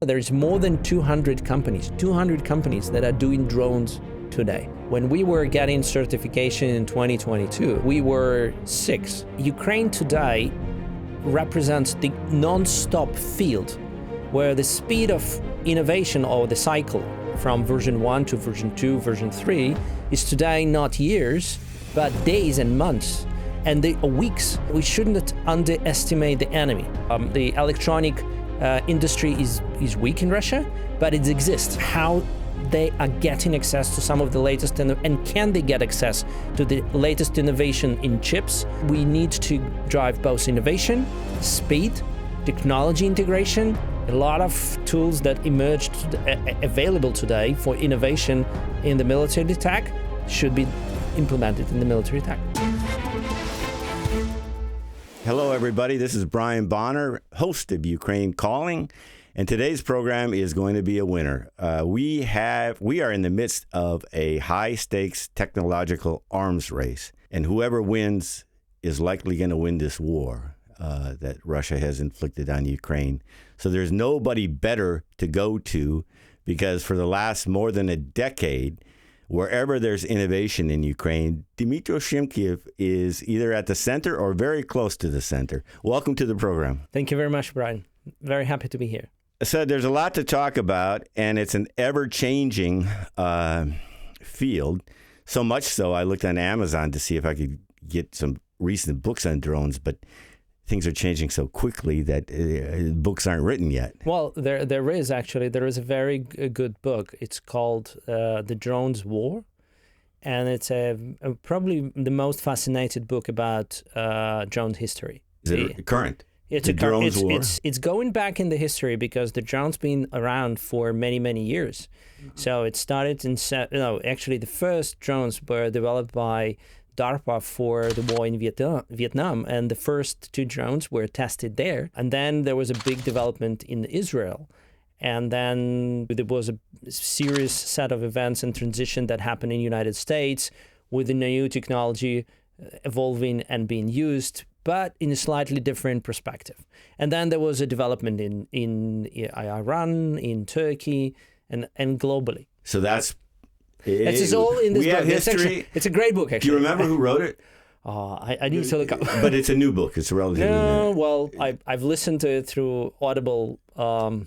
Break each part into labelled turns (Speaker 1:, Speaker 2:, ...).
Speaker 1: There's more than 200 companies that are doing drones today. When we were getting certification in 2022, we were 6. Ukraine today represents the non-stop field where the speed of innovation or the cycle from version 1 to version 2, version 3 is today not years, but days and months and weeks. We shouldn't underestimate the enemy. The electronic industry is weak in Russia, but it exists. How they are getting access to some of the latest, and can they get access to the latest innovation in chips? We need to drive both innovation, speed, technology integration, a lot of tools that emerged available today for innovation in the military attack should be implemented in the military attack.
Speaker 2: Hello, everybody. This is Brian Bonner, host of Ukraine Calling. And today's program is going to be a winner. We are in the midst of a high-stakes technological arms race, and whoever wins is likely going to win this war that Russia has inflicted on Ukraine. So there's nobody better to go to, because for the last more than a decade, wherever there's innovation in Ukraine, Dmytro Shymkiv is either at the center or very close to the center. Welcome to the program.
Speaker 1: Thank you very much, Brian. Very happy to be here.
Speaker 2: So there's a lot to talk about, and it's an ever-changing field. So much so, I looked on Amazon to see if I could get some recent books on drones, but things are changing so quickly that books aren't written yet.
Speaker 1: Well, there is a very good book. It's called The Drones War, and it's probably the most fascinating book about drone history.
Speaker 2: Is it current?
Speaker 1: It's it's going back in the history because the drone's been around for many, many years. Mm-hmm. So it started actually the first drones were developed by DARPA for the war in Vietnam, and the first 2 drones were tested there. And then there was a big development in Israel. And then there was a serious set of events and transition that happened in the United States with the new technology evolving and being used, but in a slightly different perspective. And then there was a development in Iran, in Turkey, and globally.
Speaker 2: So that's
Speaker 1: all in this book.
Speaker 2: History.
Speaker 1: It's a great book, actually.
Speaker 2: Do you remember who wrote it?
Speaker 1: I need to look up.
Speaker 2: But it's a new book. It's relatively new.
Speaker 1: Well, I've listened to it through Audible a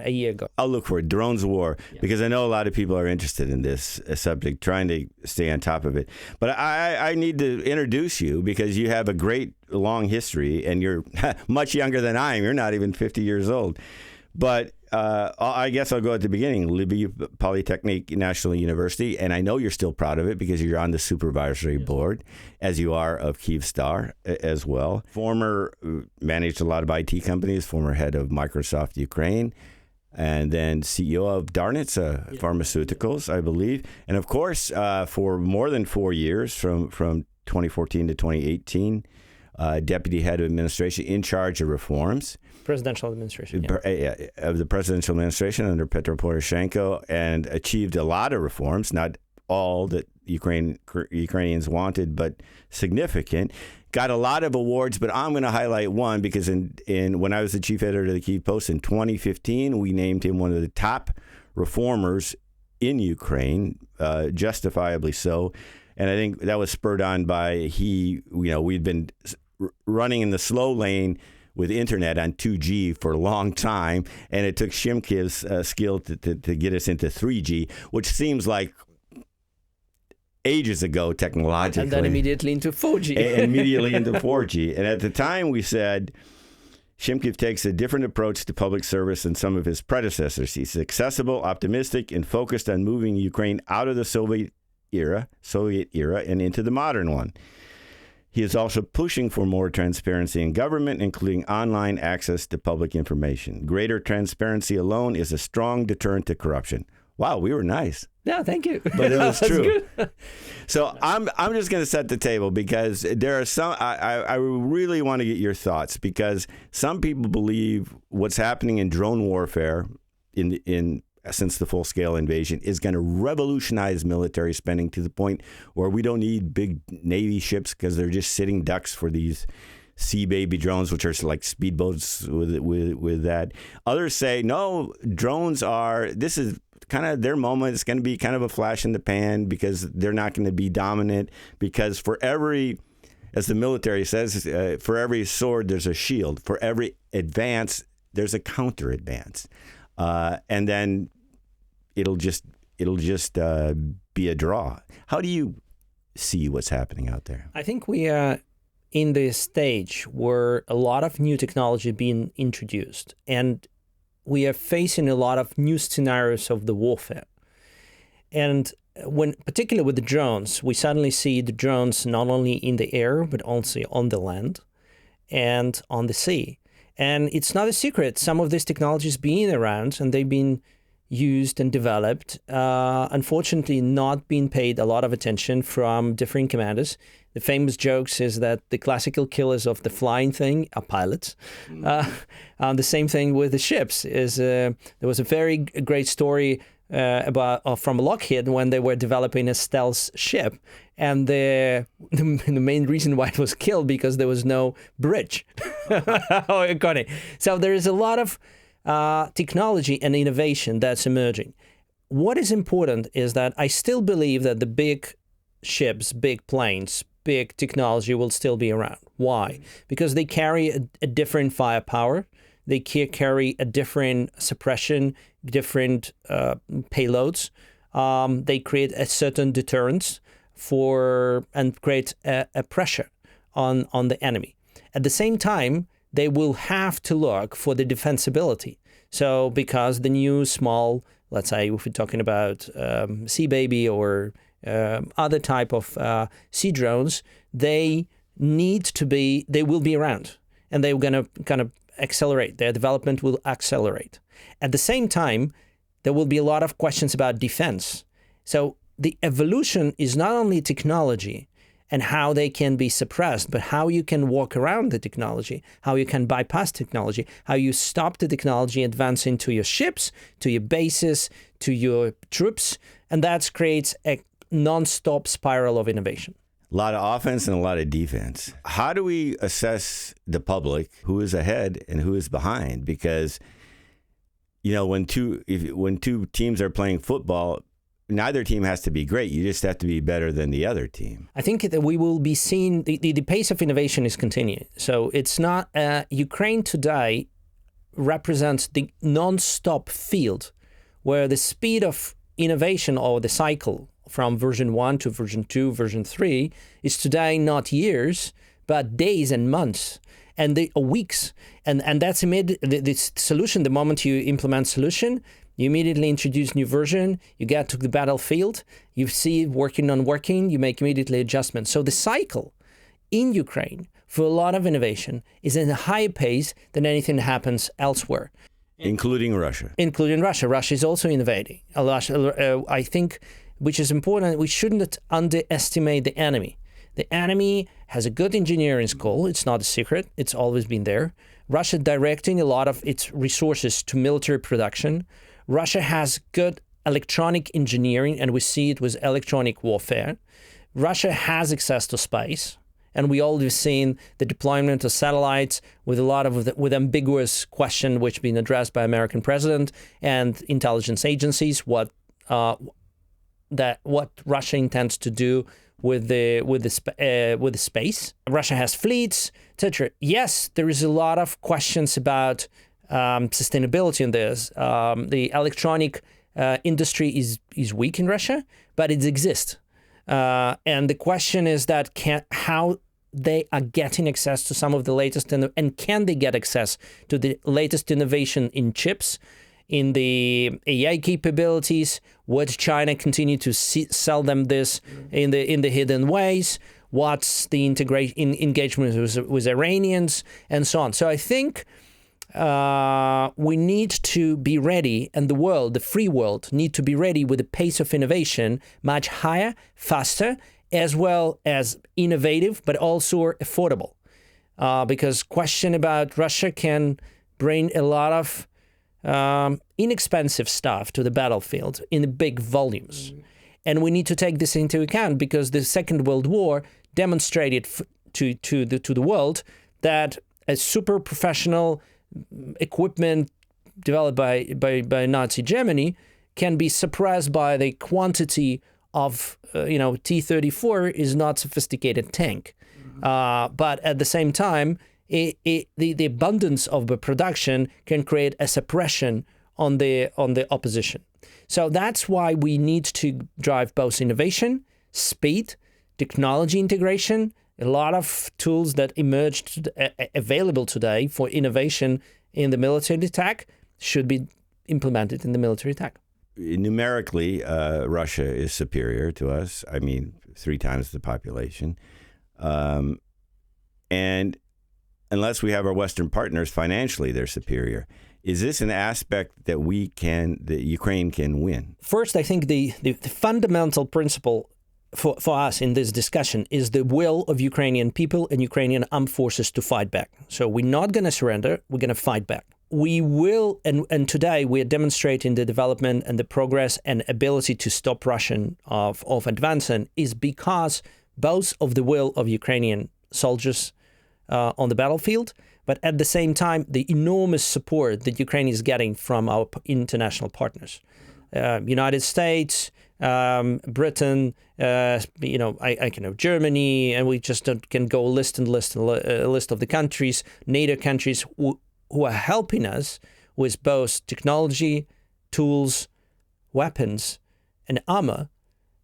Speaker 1: year ago.
Speaker 2: I'll look for it, Drones War, because I know a lot of people are interested in this subject, trying to stay on top of it. But I need to introduce you because you have a great long history, and you're much younger than I am. You're not even 50 years old. But I guess I'll go at the beginning. Lviv Polytechnic National University, and I know you're still proud of it because you're on the supervisory board, as you are of Kyivstar as well. Managed a lot of IT companies, former head of Microsoft Ukraine, and then CEO of Darnitsa Pharmaceuticals, I believe. And of course, for more than 4 years, from 2014 to 2018, deputy head of administration in charge of reforms.
Speaker 1: Presidential administration.
Speaker 2: Of the presidential administration under Petro Poroshenko, and achieved a lot of reforms, not all that Ukrainians wanted, but significant. Got a lot of awards, but I'm going to highlight one because when I was the chief editor of the Kyiv Post in 2015, we named him one of the top reformers in Ukraine, justifiably so. And I think that was spurred on by we'd been running in the slow lane with internet on 2G for a long time, and it took Shymkiv's skill to get us into 3G, which seems like ages ago technologically.
Speaker 1: And then immediately into 4G.
Speaker 2: And at the time we said, Shymkiv takes a different approach to public service than some of his predecessors. He's accessible, optimistic, and focused on moving Ukraine out of the Soviet era and into the modern one. He is also pushing for more transparency in government, including online access to public information. Greater transparency alone is a strong deterrent to corruption. Wow, we were nice.
Speaker 1: Yeah, thank you.
Speaker 2: But it was true. So I'm just going to set the table because there are some. I really want to get your thoughts because some people believe what's happening in drone warfare since the full-scale invasion is going to revolutionize military spending to the point where we don't need big Navy ships because they're just sitting ducks for these sea baby drones, which are like speedboats with that. Others say, no, drones this is kind of their moment. It's going to be kind of a flash in the pan because they're not going to be dominant, because for every, as the military says, for every sword, there's a shield. For every advance, there's a counter advance. And then it'll just be a draw. How do you see what's happening out there?
Speaker 1: I think we are in this stage where a lot of new technology being introduced, and we are facing a lot of new scenarios of the warfare. And particularly with the drones, we suddenly see the drones not only in the air, but also on the land and on the sea. And it's not a secret. Some of these technologies being around, and they've been used and developed, unfortunately not being paid a lot of attention from different commanders. The famous jokes is that the classical killers of the flying thing are pilots. The same thing with the ships. There was a very great story from Lockheed when they were developing a stealth ship, and the main reason why it was killed because there was no bridge. So there is a lot of technology and innovation that's emerging. What is important is that I still believe that the big ships, big planes, big technology will still be around. Why? Because they carry a different firepower. They carry a different suppression, different payloads. They create a certain deterrence and create a pressure on the enemy. At the same time, they will have to look for the defensibility. So because the new small, let's say if we're talking about Sea Baby or other type of sea drones, they will be around, and they're going to kind of accelerate. Their development will accelerate. At the same time, there will be a lot of questions about defense. So the evolution is not only technology and how they can be suppressed, but how you can walk around the technology, how you can bypass technology, how you stop the technology advancing to your ships, to your bases, to your troops, and that creates a non-stop spiral of innovation.
Speaker 2: A lot of offense and a lot of defense. How do we assess the public, who is ahead and who is behind? Because, when two teams are playing football, neither team has to be great. You just have to be better than the other team.
Speaker 1: I think that we will be seeing the pace of innovation is continuing. So it's not Ukraine today represents the non-stop field where the speed of innovation or the cycle from version 1 to version 2, version 3 is today not years, but days and months and weeks. And that's the solution. The moment you implement solution, you immediately introduce new version, you get to the battlefield, you see it working, you make immediately adjustments. So the cycle in Ukraine for a lot of innovation is at a higher pace than anything that happens elsewhere.
Speaker 2: Including Russia.
Speaker 1: Including Russia. Russia is also innovating. I think, which is important, we shouldn't underestimate the enemy. The enemy has a good engineering school. It's not a secret. It's always been there. Russia directing a lot of its resources to military production. Russia has good electronic engineering, and we see it with electronic warfare. Russia has access to space, and we always seen the deployment of satellites with a lot with ambiguous question, which been addressed by American president and intelligence agencies. What Russia intends to do with the space. Russia has fleets, etc. Yes, there is a lot of questions about sustainability in this. The electronic industry is weak in Russia, but it exists. And the question is that how they are getting access to some of the latest, and can they get access to the latest innovation in chips, in the AI capabilities? Would China continue to sell them this in the hidden ways? What's the engagement with Iranians and so on? So I think we need to be ready, and the free world, need to be ready with the pace of innovation much higher, faster, as well as innovative, but also affordable. Because question about Russia can bring a lot of inexpensive stuff to the battlefield in big volumes. And we need to take this into account because the Second World War demonstrated to the world that a super professional equipment developed by Nazi Germany can be suppressed by the quantity of, T-34 is not sophisticated tank. But at the same time, the abundance of the production can create a suppression on the opposition. So that's why we need to drive both innovation, speed, technology integration, a lot of tools that emerged available today for innovation in the military attack should be implemented in the military attack.
Speaker 2: Numerically, Russia is superior to us. I mean, 3 times the population. And unless we have our Western partners, financially, they're superior. Is this an aspect that Ukraine can win?
Speaker 1: First, I think the fundamental principle for us in this discussion is the will of Ukrainian people and Ukrainian armed forces to fight back. So we're not going to surrender. We're going to fight back. We will, and today we are demonstrating the development and the progress and ability to stop Russian of advancing is because both of the will of Ukrainian soldiers on the battlefield, but at the same time, the enormous support that Ukraine is getting from our international partners, United States, Britain, I can know Germany, and we just can go a list of the countries, NATO countries who are helping us with both technology, tools, weapons, and armor,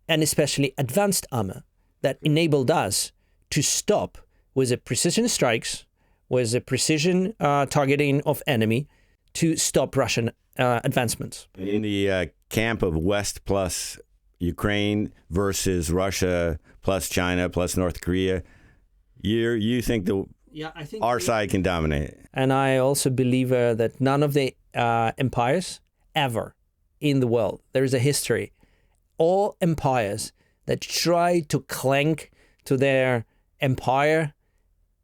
Speaker 1: and especially advanced armor that enabled us to stop with the precision strikes, with the precision targeting of enemy to stop Russian advancements.
Speaker 2: In the camp of West plus Ukraine versus Russia plus China plus North Korea, you think our side can dominate?
Speaker 1: And I also believe that none of the empires ever in the world, there is a history, all empires that try to cling to their empire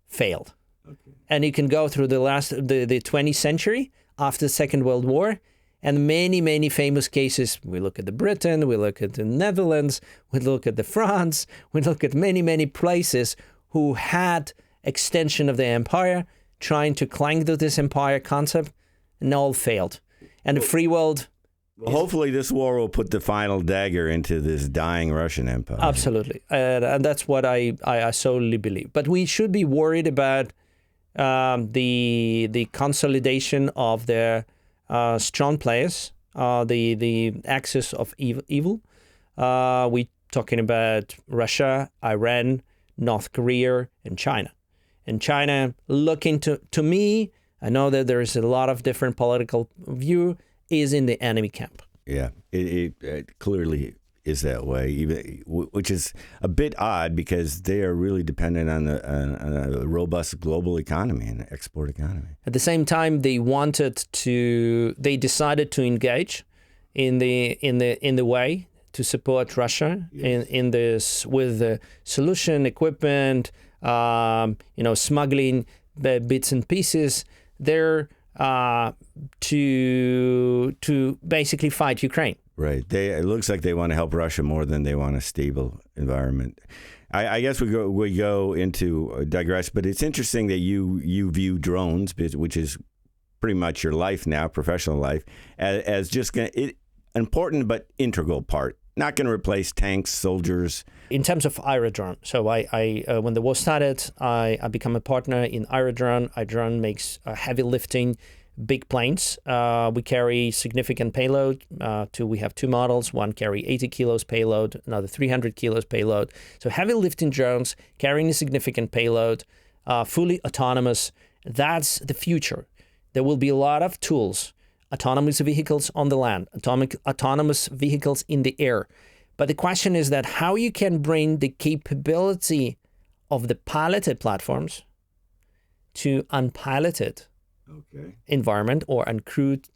Speaker 1: failed. Okay. And you can go through the 20th century after the Second World War, and many, many famous cases. We look at the Britain, we look at the Netherlands, we look at the France, we look at many, many places who had extension of their empire, trying to cling to this empire concept, and all failed. And the free world...
Speaker 2: Hopefully this war will put the final dagger into this dying Russian empire.
Speaker 1: Absolutely. And that's what I solely believe. But we should be worried about the consolidation of their strong players, the axis of evil. We're talking about Russia, Iran, North Korea, and China. And China, looking to me, I know that there is a lot of different political view, is in the enemy camp.
Speaker 2: Yeah, it clearly is that way, which is a bit odd because they are really dependent on a robust global economy and export economy.
Speaker 1: At the same time, they decided to engage in the way to support Russia. Yes. in this with the solution equipment, smuggling the bits and pieces. They're to basically fight Ukraine.
Speaker 2: Right. It looks like they want to help Russia more than they want a stable environment. I guess we go into digress, but it's interesting that you view drones, which is pretty much your life now, professional life, as just important but integral part. Not going to replace tanks, soldiers.
Speaker 1: In terms of AeroDrone, so I when the war started, I became a partner in AeroDrone. AeroDrone makes heavy lifting, big planes. We carry significant payload. We have 2 models. One carry 80 kilos payload, another 300 kilos payload. So heavy lifting drones carrying a significant payload, fully autonomous. That's the future. There will be a lot of tools. Autonomous vehicles on the land, autonomous vehicles in the air. But the question is that how you can bring the capability of the piloted platforms to unpiloted environment or uncrewed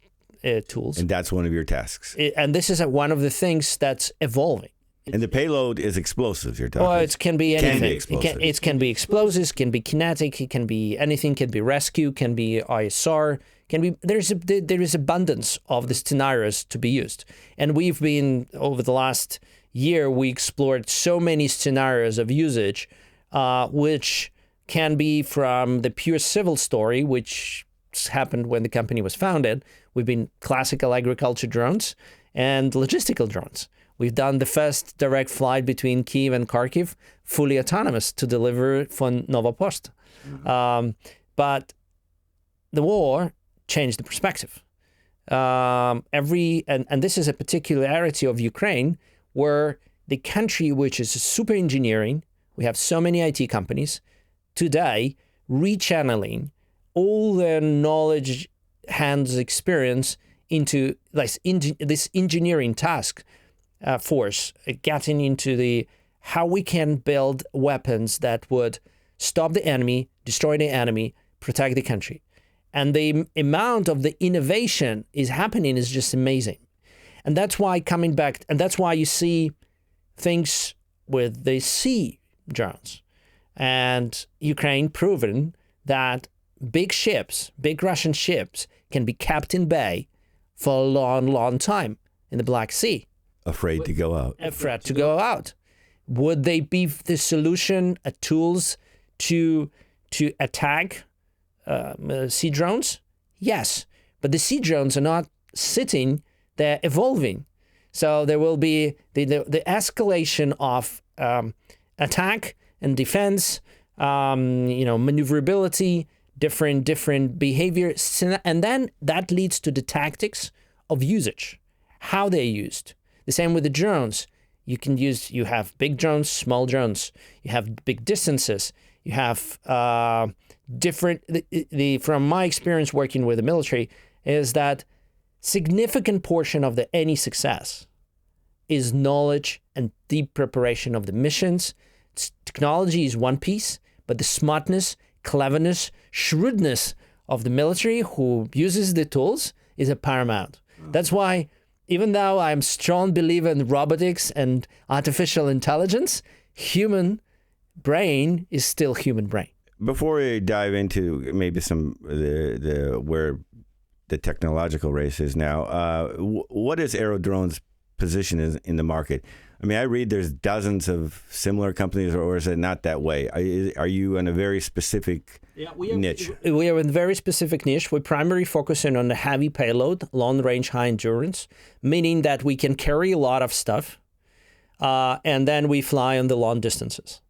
Speaker 1: tools.
Speaker 2: And that's one of your tasks.
Speaker 1: And this is one of the things that's evolving.
Speaker 2: And the payload is explosives, you're talking.
Speaker 1: Well, it can be anything.
Speaker 2: It
Speaker 1: can be explosives, can be kinetic, it can be anything, can be rescue, can be ISR, can be. There is abundance of the scenarios to be used. And we've been, over the last year, we explored so many scenarios of usage, which can be from the pure civil story, which happened when the company was founded. We've been classical agriculture drones and logistical drones. We've done the first direct flight between Kyiv and Kharkiv, fully autonomous, to deliver from Nova Post. But the war changed the perspective. And this is a particularity of Ukraine, where the country, which is super engineering, we have so many IT companies, today rechanneling all their knowledge, hands experience into this engineering task force, getting into the how we can build weapons that would stop the enemy, destroy the enemy, protect the country. And the amount of the innovation is happening is just amazing. And that's why coming back, and that's why you see things with the sea drones. And Ukraine proven that big ships, big Russian ships, can be kept in bay for a long, long time in the Black Sea.
Speaker 2: Afraid to go out.
Speaker 1: Afraid to go out. Would they be the solution, tools to attack sea drones? Yes, but the sea drones are not sitting, they're evolving. So there will be the escalation of attack and defense, maneuverability, different behavior, and then that leads to the tactics of usage, how they're used. The same with the drones. You have big drones, small drones. You have big distances. You have from my experience working with the military, is that significant portion of any success is knowledge and deep preparation of the missions. Technology is one piece, but the smartness, cleverness, shrewdness of the military who uses the tools is a paramount. That's why, even though I'm a strong believer in robotics and artificial intelligence, human brain is still human brain.
Speaker 2: Before we dive into maybe some where the technological race is now, what is AeroDrones' position in the market? I mean, I read there's dozens of similar companies, or is it not that way? Are you in a very specific niche?
Speaker 1: We are in a very specific niche. We're primarily focusing on the heavy payload, long range, high endurance, meaning that we can carry a lot of stuff, and then we fly on the long distances.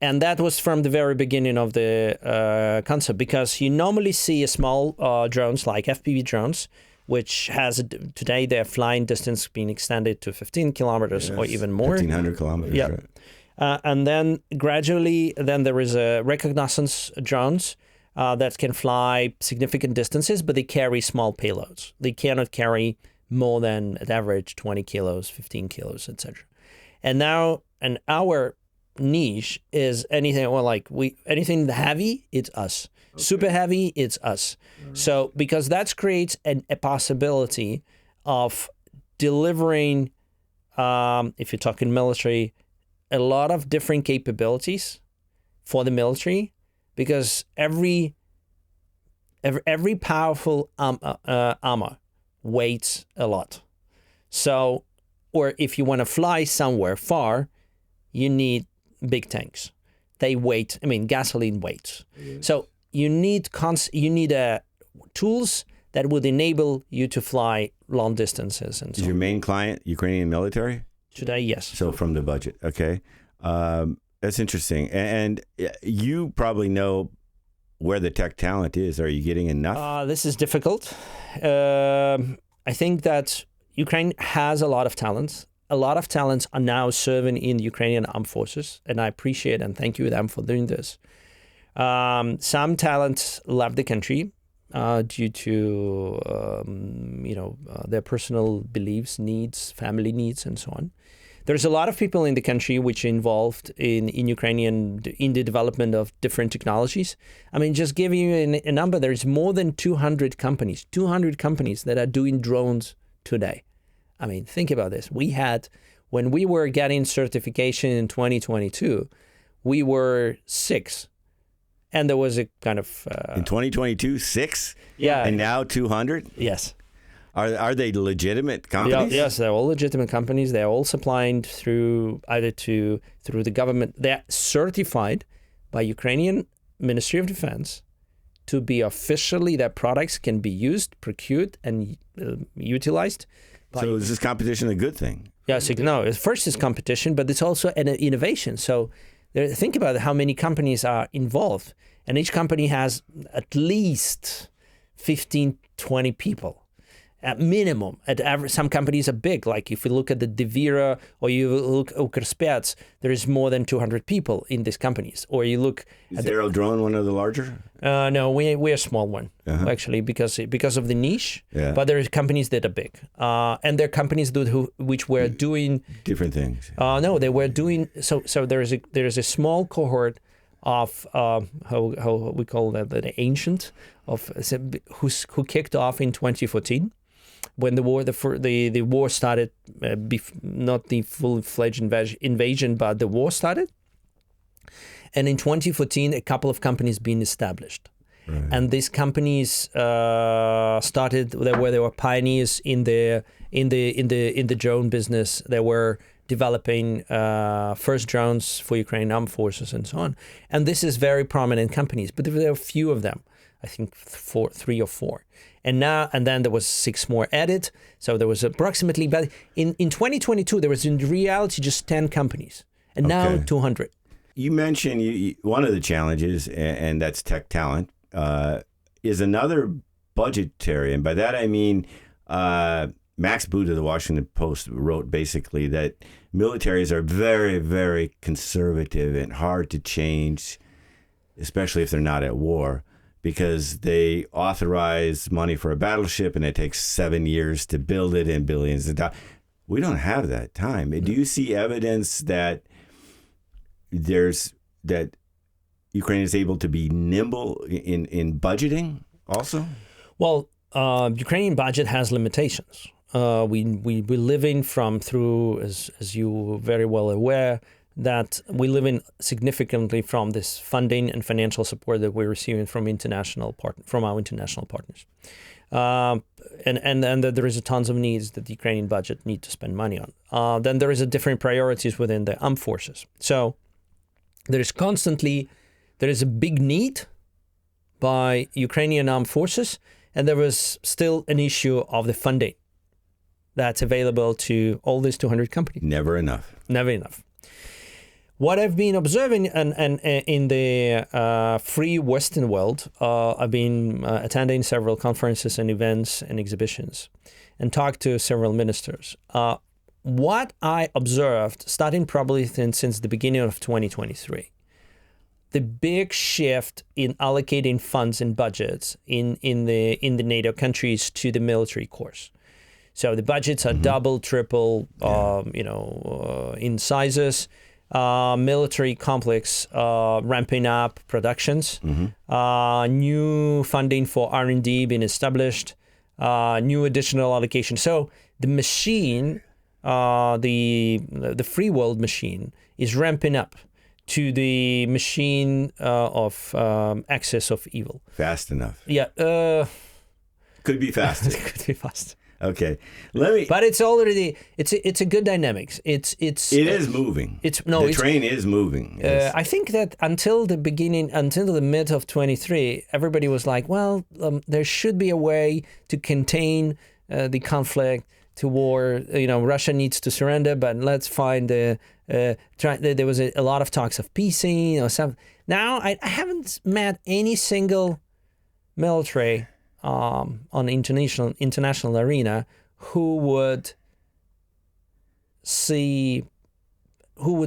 Speaker 1: And that was from the very beginning of the concept, because you normally see a small drones like FPV drones, which has today their flying distance being extended to 15 kilometers or even more.
Speaker 2: 1,500 kilometers,
Speaker 1: yeah.
Speaker 2: Right.
Speaker 1: And then gradually, then there is a reconnaissance drones that can fly significant distances, but they carry small payloads. They cannot carry more than, at average, 20 kilos, 15 kilos, etc. And now, our niche is anything, anything heavy, it's us. Okay. Super heavy, it's us. Right. So, because that creates a possibility of delivering, if you're talking military, a lot of different capabilities for the military, because every powerful armor weighs a lot. So, or if you want to fly somewhere far, you need big tanks. They weight, gasoline weights. Mm-hmm. So you need tools that would enable you to fly long distances. And so
Speaker 2: is your main client Ukrainian military?
Speaker 1: Today, yes.
Speaker 2: So from the budget, okay. That's interesting. And you probably know where the tech talent is. Are you getting enough?
Speaker 1: This is difficult. I think that Ukraine has a lot of talents. A lot of talents are now serving in the Ukrainian armed forces, and I appreciate and thank you them for doing this. Some talents left the country due to their personal beliefs, needs, family needs, and so on. There's a lot of people in the country which are involved in the development of different technologies. Just giving you a number, there's more than 200 companies that are doing drones today. Think about this. When we were getting certification in 2022, we were 6. And there was a kind of...
Speaker 2: in 2022, 6?
Speaker 1: Yeah.
Speaker 2: And now 200?
Speaker 1: Yes.
Speaker 2: Are they legitimate companies?
Speaker 1: Yes, they're all legitimate companies. They're all supplying through the government. They're certified by Ukrainian Ministry of Defense to be officially that products can be used, procured, and utilized.
Speaker 2: So is this competition a good thing?
Speaker 1: Yeah, so no, first is competition, but it's also an innovation. So think about how many companies are involved, and each company has at least 15, 20 people at minimum. At average, some companies are big. Like if you look at the Devira or you look at Ukrspac, there is more than 200 people in these companies. Or you look
Speaker 2: at AeroDrone one of the larger?
Speaker 1: No, we're a small one actually because of the niche. Yeah. But there are companies that are big, and there are companies which were doing
Speaker 2: different things.
Speaker 1: No, they were doing so. There is a small cohort of how we call that, the ancient of who kicked off in 2014. When the war started, not the full-fledged invasion, but the war started. And in 2014, a couple of companies being established. Right. And these companies started where they were pioneers in the drone business. They were developing first drones for Ukrainian armed forces and so on. And this is very prominent companies, but there are few of them. I think 3 or 4. And then there was 6 more added. So there was approximately, but in 2022, there was in reality just 10 companies. And now 200.
Speaker 2: You mentioned one of the challenges, and that's tech talent, is another budgetary. And by that I mean, Max Boot of the Washington Post wrote basically that militaries are very, very conservative and hard to change, especially if they're not at war, because they authorize money for a battleship and it takes 7 years to build it and billions of dollars. We don't have that time. Do you see evidence that Ukraine is able to be nimble in budgeting also? Well,
Speaker 1: Ukrainian budget has limitations. We're living through, as you very well aware, that we live in significantly from this funding and financial support that we're receiving from our international partners, and that there is tons of needs that the Ukrainian budget need to spend money on. Then there is different priorities within the armed forces. So there is a big need by Ukrainian armed forces, and there was still an issue of the funding that's available to all these 200 companies.
Speaker 2: Never enough.
Speaker 1: What I've been observing in the free Western world, I've been attending several conferences and events and exhibitions and talked to several ministers. What I observed, starting probably since the beginning of 2023, the big shift in allocating funds and budgets in the NATO countries to the military corps. So the budgets are double, triple, in sizes. Military complex ramping up productions, new funding for R&D being established, new additional allocation. So the machine, the free world machine, is ramping up to the machine of excess of evil.
Speaker 2: Fast enough.
Speaker 1: Yeah.
Speaker 2: Could be faster.
Speaker 1: Could be faster.
Speaker 2: Okay,
Speaker 1: But it's already it's a good dynamics. It
Speaker 2: is moving. The train is moving.
Speaker 1: I think that until the mid of 23, everybody was like, well, there should be a way to contain the conflict, to war. Russia needs to surrender, but let's find there was a lot of talks of peacing or something. Now I haven't met any single military on international arena who would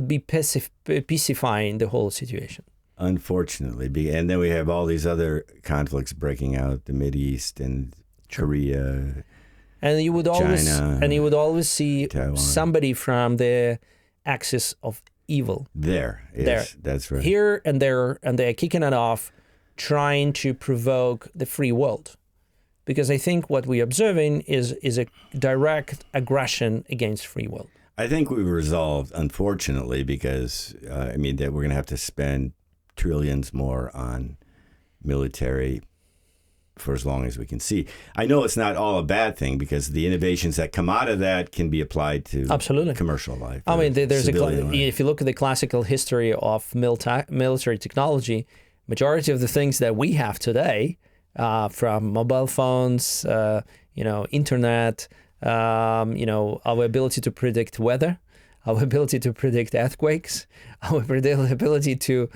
Speaker 1: be pacifying the whole situation.
Speaker 2: Unfortunately, and then we have all these other conflicts breaking out, the Mideast and Korea,
Speaker 1: and you would
Speaker 2: China,
Speaker 1: always see Taiwan. Somebody from the axis of evil.
Speaker 2: That's right.
Speaker 1: Here and there, and they're kicking it off, trying to provoke the free world. Because I think what we're observing is a direct aggression against free world.
Speaker 2: I think we've resolved, unfortunately, because that we're going to have to spend trillions more on military for as long as we can see. I know it's not all a bad thing, because the innovations that come out of that can be applied to commercial life.
Speaker 1: If you look at the classical history of military technology, majority of the things that we have today, from mobile phones, internet, our ability to predict weather, our ability to predict earthquakes, our ability to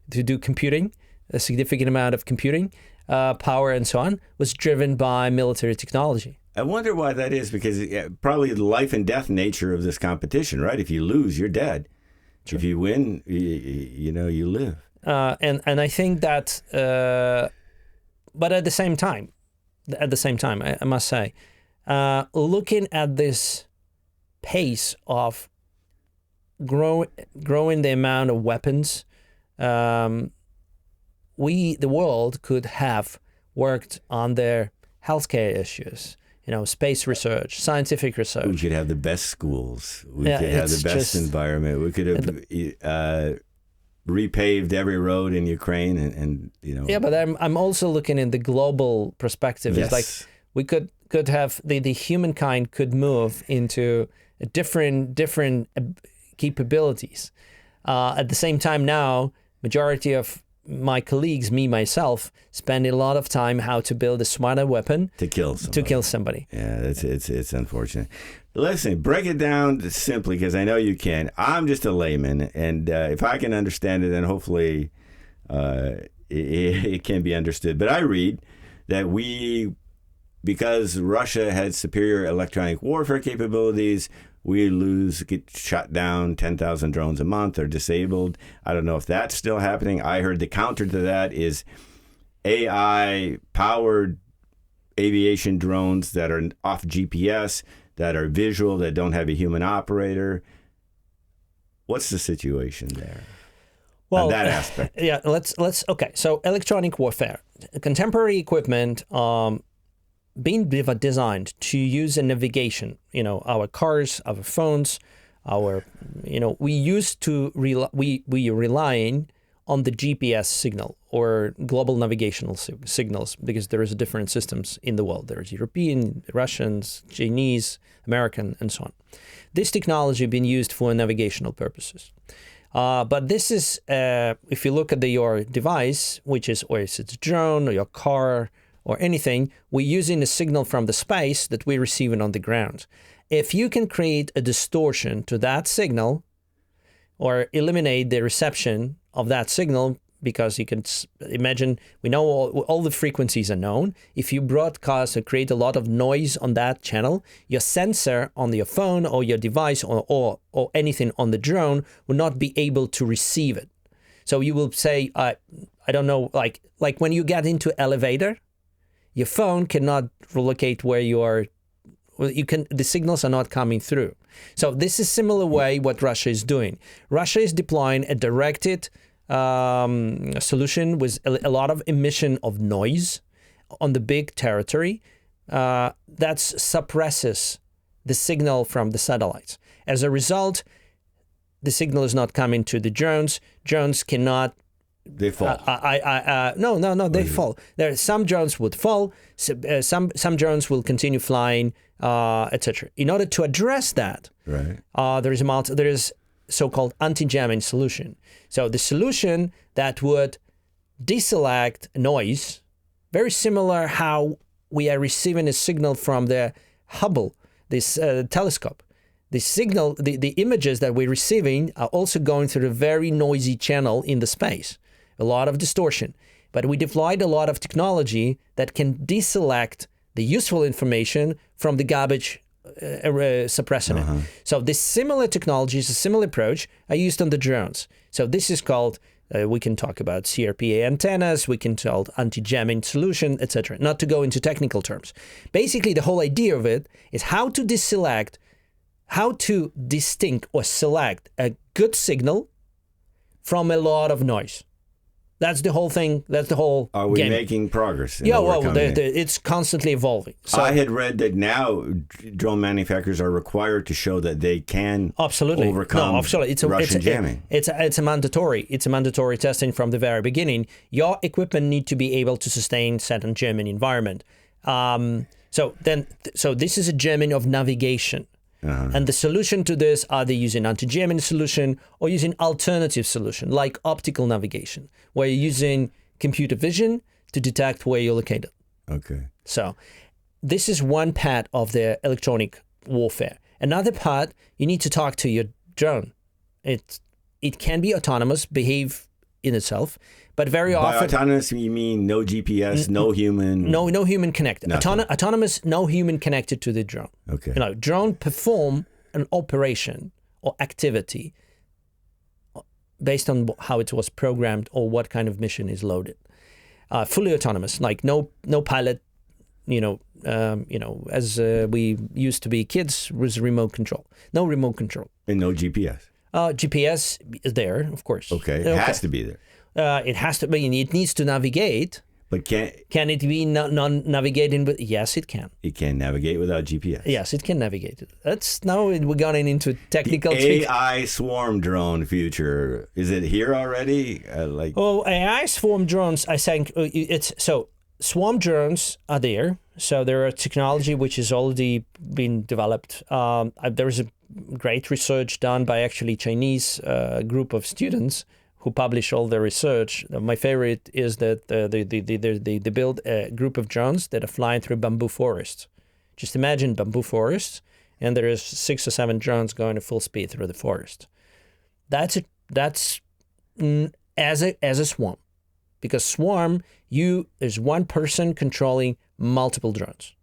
Speaker 1: do computing, a significant amount of computing power and so on, was driven by military technology.
Speaker 2: I wonder why that is, because probably the life and death nature of this competition, right? If you lose, you're dead. Sure. If you win, you live.
Speaker 1: And I think that, but at the same time, I must say, looking at this pace of growing the amount of weapons, the world could have worked on their healthcare issues, space research, scientific research.
Speaker 2: We could have the best schools. We could have the best environment. We could have repaved every road in Ukraine, and.
Speaker 1: Yeah, but I'm also looking in the global perspective.
Speaker 2: Yes.
Speaker 1: It's like we could have the humankind could move into different capabilities. At the same time, now majority of my colleagues, myself, spend a lot of time how to build a smarter weapon
Speaker 2: to kill somebody. Yeah, it's unfortunate. Listen, break it down simply, because I know you can. I'm just a layman, and if I can understand it, then hopefully it can be understood. But I read that because Russia had superior electronic warfare capabilities, we get shot down 10,000 drones a month or disabled. I don't know if that's still happening. I heard the counter to that is AI-powered aviation drones that are off GPS, that are visual, that don't have a human operator. What's the situation there?
Speaker 1: Well,
Speaker 2: on that aspect.
Speaker 1: Yeah, okay. So electronic warfare, contemporary equipment, being designed to use a navigation, our cars, our phones, we used to we relying on the GPS signal or global navigational signals, because there is different systems in the world. There's European, Russians, Chinese, American, and so on. This technology being used for navigational purposes. But this is, if you look at your device, which is, or if it's a drone or your car, or anything, we're using a signal from the space that we're receiving on the ground. If you can create a distortion to that signal or eliminate the reception of that signal, because you can imagine, we know all the frequencies are known. If you broadcast or create a lot of noise on that channel, your sensor on your phone or your device or anything on the drone will not be able to receive it. So you will say, I don't know, like when you get into elevator, your phone cannot relocate where you are. The signals are not coming through. So this is similar way what Russia is doing. Russia is deploying a directed solution with a lot of emission of noise on the big territory that suppresses the signal from the satellites. As a result, the signal is not coming to the drones. Drones cannot.
Speaker 2: They fall.
Speaker 1: No, they fall. Some drones would fall. Some drones will continue flying, etc. In order to address that,
Speaker 2: right,
Speaker 1: there is so-called anti-jamming solution. So the solution that would deselect noise, very similar how we are receiving a signal from the Hubble, this telescope. The signal, the images that we're receiving are also going through a very noisy channel in the space. A lot of distortion. But we deployed a lot of technology that can deselect the useful information from the garbage suppressing it. So this similar technologies, a similar approach are used on the drones. So this is called, we can talk about CRPA antennas, we can talk anti-jamming solution, etc. Not to go into technical terms. Basically, the whole idea of it is how to distinct or select a good signal from a lot of noise. That's the whole thing. That's the whole
Speaker 2: Are we
Speaker 1: game.
Speaker 2: Making progress?
Speaker 1: Yeah, well, it's constantly evolving. So,
Speaker 2: I had read that now drone manufacturers are required to show that they can overcome Russian jamming.
Speaker 1: It's a mandatory testing from the very beginning. Your equipment need to be able to sustain certain jamming environment. So this is a jamming of navigation. And the solution to this, are they using anti-jamming solution or using alternative solution like optical navigation, where you're using computer vision to detect where you're located.
Speaker 2: Okay.
Speaker 1: So this is one part of the electronic warfare. Another part, you need to talk to your drone. It can be autonomous, behave in itself, but very often...
Speaker 2: By autonomous, you mean no GPS, no human...
Speaker 1: No human connected. Autonomous, no human connected to the drone.
Speaker 2: Okay.
Speaker 1: Drone perform an operation or activity based on how it was programmed or what kind of mission is loaded. Fully autonomous, like no pilot, as we used to be kids, was remote control. No remote control.
Speaker 2: And no GPS.
Speaker 1: GPS is there, of course.
Speaker 2: Okay, it has to be there.
Speaker 1: It has to be. It needs to navigate.
Speaker 2: But
Speaker 1: can it be non-navigating? But yes, it can.
Speaker 2: It can navigate without GPS.
Speaker 1: Yes, it can navigate. That's now we're going into technical.
Speaker 2: The AI swarm drone future, is it here already?
Speaker 1: AI swarm drones. I think it's so. Swarm drones are there. So there are technology which has already been developed. There is a great research done by actually Chinese group of students who publish all their research. My favorite is that they build a group of drones that are flying through bamboo forests. Just imagine bamboo forests, and there is 6 or 7 drones going at full speed through the forest. That's as a swarm, because swarm, there's one person controlling multiple drones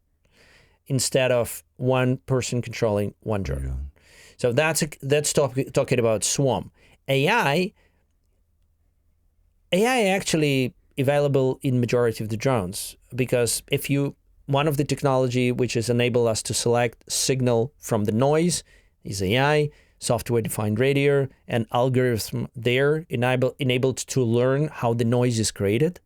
Speaker 1: instead of one person controlling one drone. Yeah. So that's talking about swarm. AI actually available in majority of the drones, because one of the technology which has enabled us to select signal from the noise is AI, software-defined radio, and algorithm there enabled to learn how the noise is created,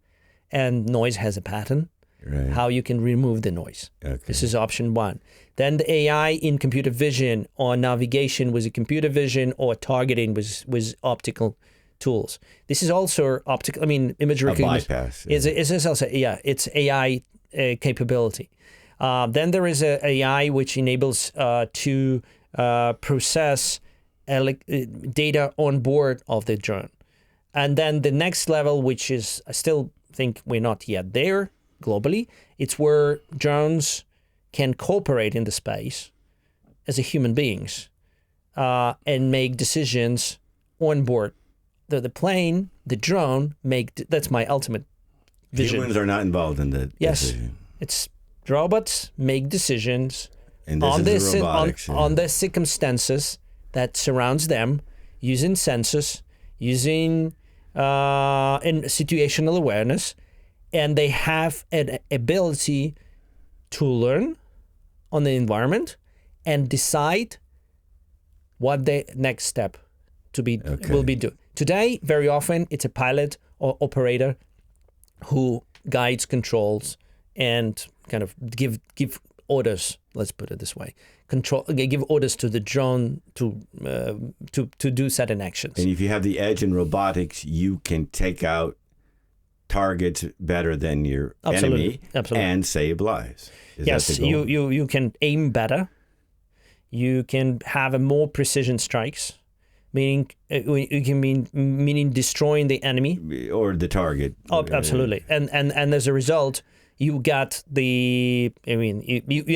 Speaker 1: and noise has a pattern. Right. How you can remove the noise. Okay. This is option 1. Then the AI in computer vision or navigation with a computer vision or targeting with optical tools. This is also optical. I mean, image recognition.
Speaker 2: Bypass.
Speaker 1: Yeah. Is also it's AI capability. Then there is a AI which enables to process data on board of the drone, and then the next level, which is I still think we're not yet there. Globally, it's where drones can cooperate in the space as a human beings and make decisions on board. The plane, the drone, that's my ultimate vision.
Speaker 2: Humans are not involved in the decision.
Speaker 1: It's robots make decisions
Speaker 2: and
Speaker 1: on the circumstances that surrounds them, using sensors, using in situational awareness. And they have an ability to learn on the environment and decide what the next step will be do. Today, very often, it's a pilot or operator who guides, controls, and kind of give orders. Let's put it this way: give orders to the drone to do certain actions.
Speaker 2: And if you have the edge in robotics, you can take out targets better than your enemy and save lives.
Speaker 1: Yes, you can aim better. You can have a more precision strikes, meaning meaning destroying the enemy
Speaker 2: or the target.
Speaker 1: Oh, absolutely. And as a result, you got you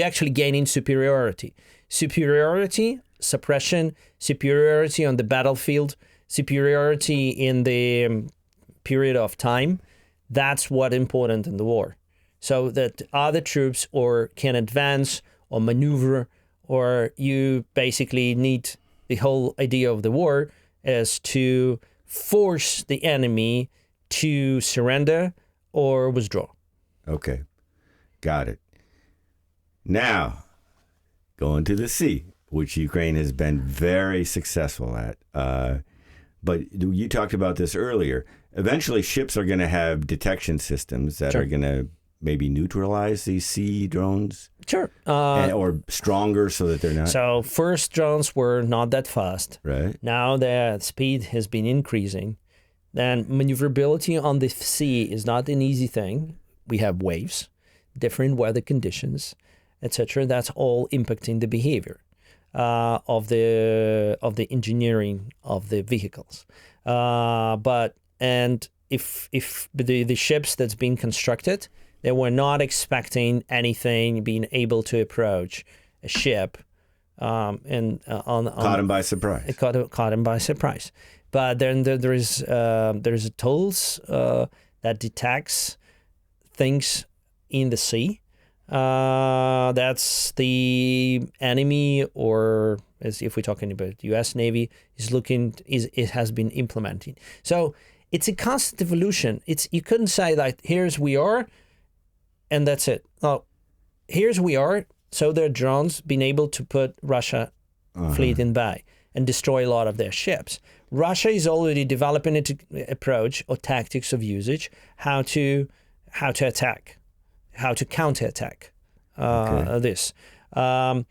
Speaker 1: actually gaining superiority, suppression, superiority on the battlefield, superiority in the period of time. That's what's important in the war, so that other troops can advance or maneuver, or you basically need the whole idea of the war is to force the enemy to surrender or withdraw.
Speaker 2: Okay, got it. Now, going to the sea, which Ukraine has been very successful at. But you talked about this earlier. Eventually, ships are going to have detection systems that are going to maybe neutralize these sea drones.
Speaker 1: Sure.
Speaker 2: Or stronger so that they're not.
Speaker 1: So first drones were not that fast.
Speaker 2: Right.
Speaker 1: Now the speed has been increasing. Then maneuverability on the sea is not an easy thing. We have waves, different weather conditions, etc. That's all impacting the behavior. of the engineering of the vehicles. If the ships that's being constructed, they were not expecting anything being able to approach a ship, caught
Speaker 2: them by surprise.
Speaker 1: Caught them by surprise. But then there's tools that detects things in the sea. That's the enemy, or as if we're talking about U.S. Navy, it has been implementing. So it's a constant evolution. You couldn't say that here's we are, and that's it. No, here's we are. So their drones being able to put Russia fleet in bay and destroy a lot of their ships. Russia is already developing an approach or tactics of usage, how to attack, how to counterattack this. But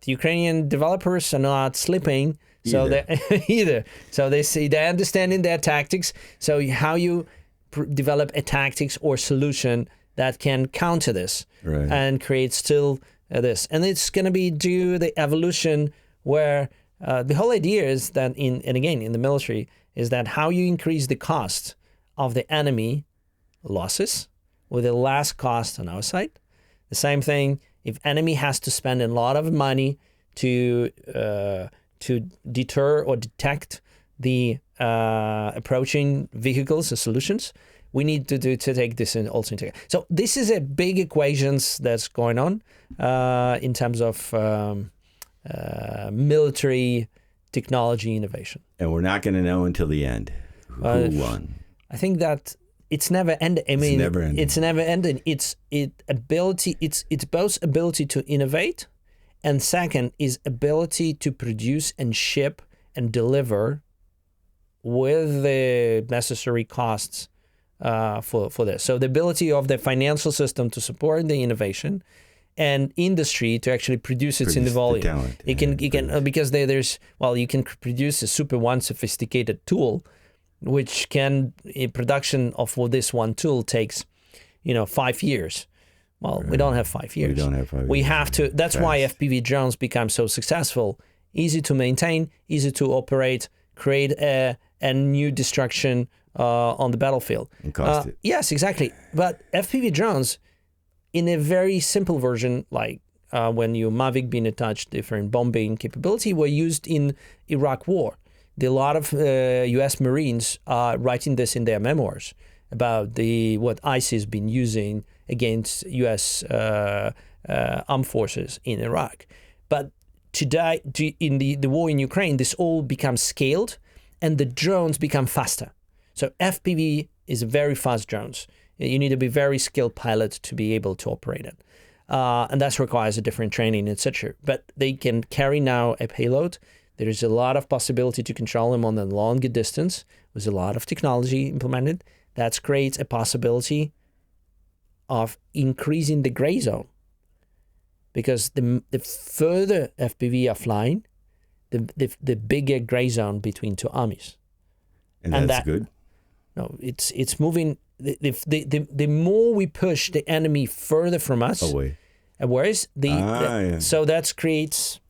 Speaker 1: Ukrainian developers are not sleeping. So So they're understanding their tactics. So how you develop a tactics or solution that can counter this and create still this. And it's going to be due the evolution where the whole idea is that in the military is that how you increase the cost of the enemy losses with the less cost on our side. The same thing, if enemy has to spend a lot of money to deter or detect the approaching vehicles or solutions, we need to take this also into account. So this is a big equations that's going on in terms of military technology innovation.
Speaker 2: And we're not going to know until the end who won.
Speaker 1: I think that it's never ending. I mean, it's never ending. It's both ability to innovate, and second is ability to produce and ship and deliver with the necessary costs for this. So the ability of the financial system to support the innovation and industry to actually produce it in the volume.
Speaker 2: Talent,
Speaker 1: you can because you can produce a super sophisticated tool, which can production of this one tool takes 5 years. Well, we don't have 5 years.
Speaker 2: We don't have 5 years.
Speaker 1: We have to. That's why FPV drones become so successful. Easy to maintain, easy to operate, create a new destruction on the battlefield.
Speaker 2: And cost it.
Speaker 1: Yes, exactly. But FPV drones, in a very simple version, like when your Mavic being attached, different bombing capability, were used in Iraq War. A lot of U.S. Marines are writing this in their memoirs about what ISIS has been using against U.S. armed forces in Iraq. But today, in the war in Ukraine, this all becomes scaled, and the drones become faster. So FPV is very fast drones. You need to be very skilled pilot to be able to operate it. And that requires a different training, etc. But they can carry now a payload. There is a lot of possibility to control them on a longer distance with a lot of technology implemented. That creates a possibility of increasing the gray zone. Because the further FPV are flying, the bigger gray zone between two armies.
Speaker 2: And that's good?
Speaker 1: No, it's moving. The more we push the enemy further from us,
Speaker 2: away.
Speaker 1: Whereas so that creates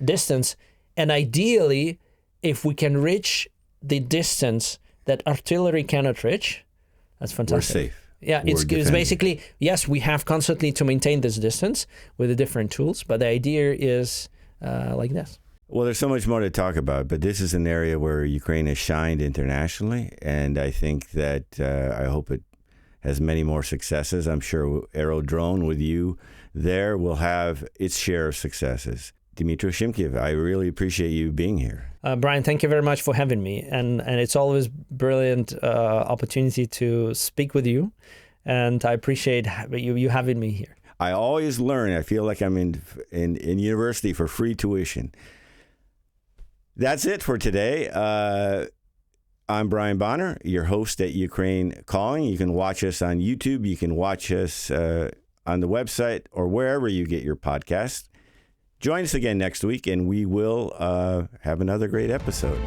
Speaker 1: distance. And ideally, if we can reach the distance that artillery cannot reach, that's fantastic.
Speaker 2: We're safe.
Speaker 1: Yeah, it's basically, yes, we have constantly to maintain this distance with the different tools, but the idea is like this.
Speaker 2: Well, there's so much more to talk about, but this is an area where Ukraine has shined internationally, and I think that I hope it has many more successes. I'm sure AeroDrone with you there will have its share of successes. Dmytro Shimkiev, I really appreciate you being here.
Speaker 1: Brian, thank you very much for having me. And it's always brilliant opportunity to speak with you. And I appreciate you having me here.
Speaker 2: I always learn. I feel like I'm in university for free tuition. That's it for today. I'm Brian Bonner, your host at Ukraine Calling. You can watch us on YouTube. You can watch us on the website or wherever you get your podcast. Join us again next week, and we will have another great episode.